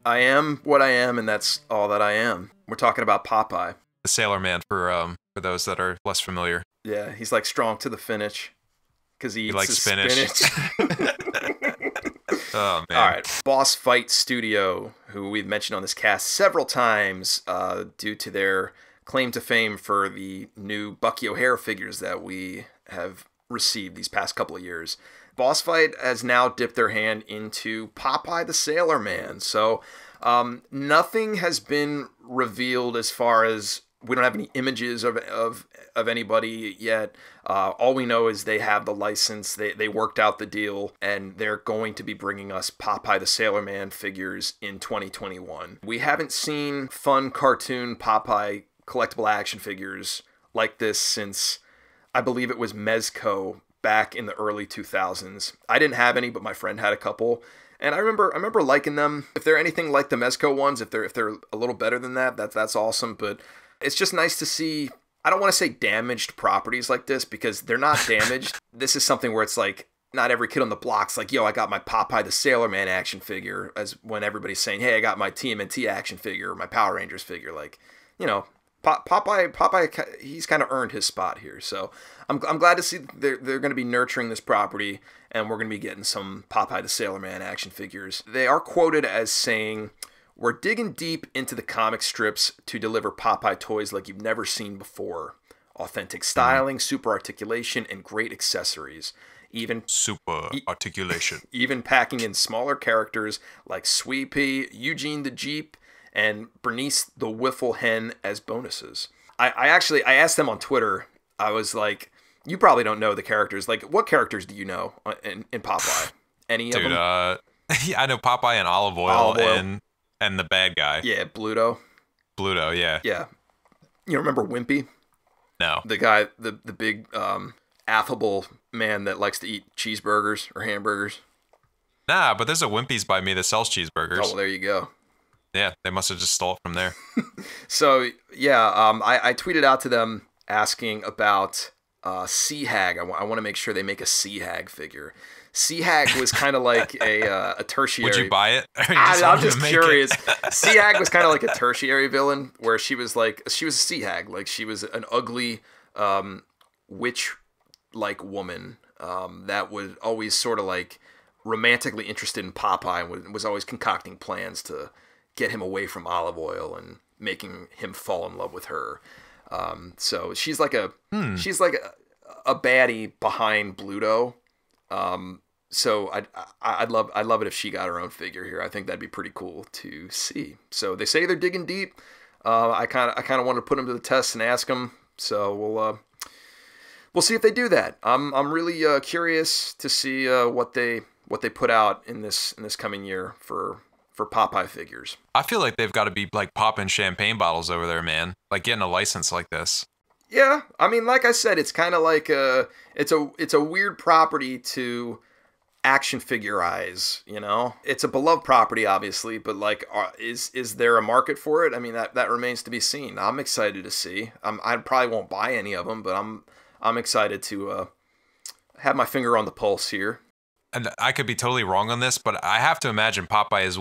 I am what I am, and that's all that I am. We're talking about Popeye. The Sailor Man for those that are less familiar. Yeah, he's like strong to the finish because he He eats likes his spinach. spinach. Oh All man. right, Boss Fight Studio, who we've mentioned on this cast several times due to their claim to fame for the new Bucky O'Hare figures that we have received these past couple of years. Boss Fight has now dipped their hand into Popeye the Sailor Man. So nothing has been revealed as far as we don't have any images of anybody yet. All we know is they have the license. They worked out the deal, and they're going to be bringing us Popeye the Sailor Man figures in 2021. We haven't seen fun cartoon Popeye collectible action figures like this since I believe it was Mezco back in the early 2000s. I didn't have any, but my friend had a couple. And I remember liking them. If they're anything like the Mezco ones, if they're a little better than that, that's awesome. But it's just nice to see, I don't want to say damaged properties like this because they're not damaged. This is something where it's like, not every kid on the block's like, yo, I got my Popeye the Sailor Man action figure, as when everybody's saying, hey, I got my TMNT action figure or my Power Rangers figure. Like, you know, Popeye, he's kind of earned his spot here. So I'm glad to see they're going to be nurturing this property, and we're going to be getting some Popeye the Sailor Man action figures. They are quoted as saying, "We're digging deep into the comic strips to deliver Popeye toys like you've never seen before. Authentic styling, super articulation, and great accessories. Even Super articulation. Even packing in smaller characters like Sweet Pea, Eugene the Jeep, and Bernice the Wiffle Hen as bonuses." I asked them on Twitter. I was like, you probably don't know the characters. Like, what characters do you know in Popeye? Any of them? I know Popeye and Olive Oil. And the bad guy. Yeah, Bluto. Bluto, yeah. Yeah. You remember Wimpy? No. The guy, the big affable man that likes to eat cheeseburgers or hamburgers. Nah, but there's a Wimpy's by me that sells cheeseburgers. Oh, well, there you go. Yeah, they must have just stole it from there. So, yeah, I tweeted out to them asking about Sea Hag. I want to make sure they make a Sea Hag figure. Sea Hag was kind of like a tertiary. Would you buy it? I'm just curious. Sea Hag was kind of like a tertiary villain, where she was a sea hag, like she was an ugly witch-like woman that was always sort of like romantically interested in Popeye and was always concocting plans to get him away from Olive Oil and making him fall in love with her. So she's like a baddie behind Bluto. So I'd love it if she got her own figure here. I think that'd be pretty cool to see. So they say they're digging deep. I kind of want to put them to the test and ask them. So we'll see if they do that. I'm really curious to see what they put out in this coming year for Popeye figures. I feel like they've got to be like popping champagne bottles over there, man. Like getting a license like this. Yeah, I mean, like I said, it's kind of like it's a weird property to action figurize. You know, it's a beloved property, obviously, but like, is there a market for it? I mean, that remains to be seen. I'm excited to see. I probably won't buy any of them, but I'm excited to have my finger on the pulse here. And I could be totally wrong on this, but I have to imagine Popeye is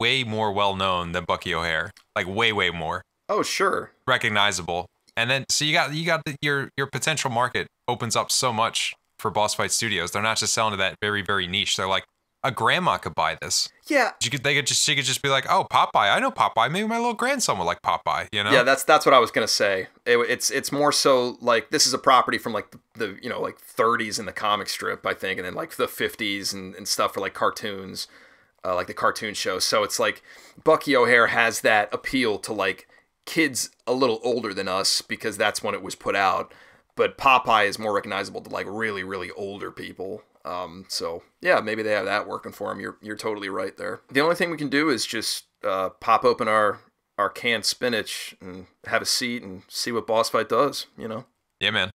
way more well known than Bucky O'Hare. Like way more. Oh, sure. Recognizable. And then, so your potential market opens up so much for Boss Fight Studios. They're not just selling to that very, very niche. They're like, a grandma could buy this. Yeah. She could just be like, oh, Popeye, I know Popeye. Maybe my little grandson would like Popeye, you know? Yeah, that's what I was gonna say. It's more so like this is a property from like the like 30s in the comic strip, I think, and then like the 50s and stuff for like cartoons, like the cartoon show. So it's like Bucky O'Hare has that appeal to like kids a little older than us because that's when it was put out, but Popeye is more recognizable to like really, really older people. So yeah, maybe they have that working for them. You're totally right there. The only thing we can do is just pop open our canned spinach and have a seat and see what Boss Fight does, you know? Yeah, man.